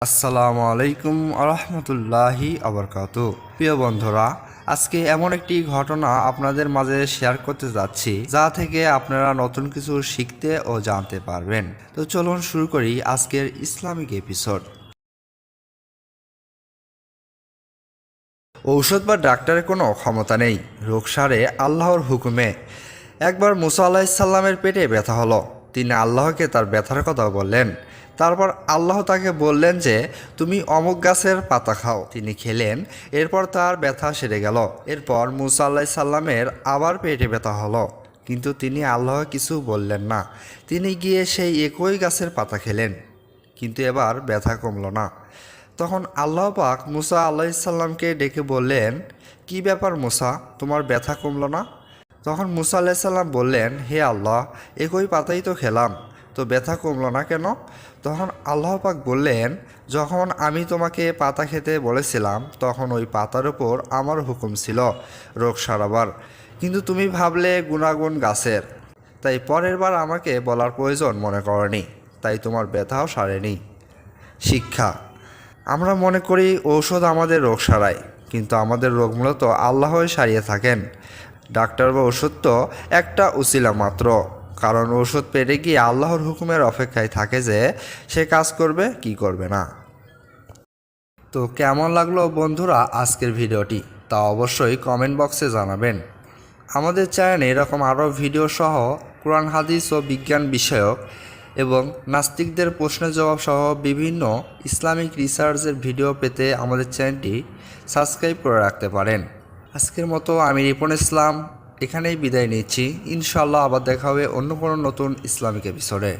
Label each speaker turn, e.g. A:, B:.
A: আসসালামু আলাইকুম আরহামতুল্লাহি আবরকাতু। প্রিয় বন্ধুরা, আজকে এমন একটি ঘটনা আপনাদের মাঝে শেয়ার করতে যাচ্ছি যা থেকে আপনারা নতুন কিছু শিখতে ও জানতে পারবেন। তো চলুন শুরু করি আজকের ইসলামিক এপিসোড। ঔষধ বা ডাক্তারের কোনো ক্ষমতা নেই, রোগ সারে আল্লাহর হুকুমে। একবার মুসা আলাহিসাল্লামের পেটে ব্যথা হলো। তিনি আল্লাহকে তার ব্যথার কথা বললেন। তারপর আল্লাহ তাকে বললেন যে তুমি অমুক গাছের পাতা খাও। তিনি খেলেন, এরপর তার ব্যথা সেরে গেল। এরপর মুসা আলাহিসাল্লামের আবার পেটে ব্যথা হলো, কিন্তু তিনি আল্লাহ কিছু বললেন না। তিনি গিয়ে সেই একই গাছের পাতা খেলেন, কিন্তু এবার ব্যথা কমল না। তখন আল্লাহ পাক মুসা আলাইসাল্লামকে ডেকে বললেন, কি ব্যাপার মুসা, তোমার ব্যথা কমল না? তখন মুসা আলাইসাল্লাম বললেন, হে আল্লাহ, একই পাতাই তো খেলাম, তো ব্যথা কমল না কেন? তখন আল্লাহ পাক বললেন, যখন আমি তোমাকে পাতা খেতে বলেছিলাম তখন ওই পাতার উপর আমার হুকুম ছিল রোগ সারাবার, কিন্তু তুমি ভাবলে গুণাগুণ গাছের, তাই পরের বার আমাকে বলার প্রয়োজন মনে করনি, তাই তোমার ব্যথাও সারেনি। শিক্ষা: আমরা মনে করি ঔষধ আমাদের রোগ সারায়, কিন্তু আমাদের রোগ মূলত আল্লাহই সারিয়ে থাকেন। ডাক্তার বা ওষুধ তো একটা উসিলা মাত্র, কারণ ঔষধ পেটে গিয়ে আল্লাহর হুকুমের অপেক্ষায় থাকে যে সে কাজ করবে কি করবে না। তো কেমন লাগলো বন্ধুরা আজকের ভিডিওটি, তা অবশ্যই কমেন্ট বক্সে জানাবেন। আমাদের চ্যানেলে এরকম আরও ভিডিও সহ কোরআন হাদিস ও বিজ্ঞান বিষয়ক এবং নাস্তিকদের প্রশ্নের জবাব সহ বিভিন্ন ইসলামিক রিসার্চের ভিডিও পেতে আমাদের চ্যানেলটি সাবস্ক্রাইব করে রাখতে পারেন। আজকের মতো আমি রিপন ইসলাম এখানেই বিদায় নিচ্ছি। ইনশাআল্লাহ আবার দেখা হবে অন্য কোনো নতুন ইসলামিক এপিসোডে।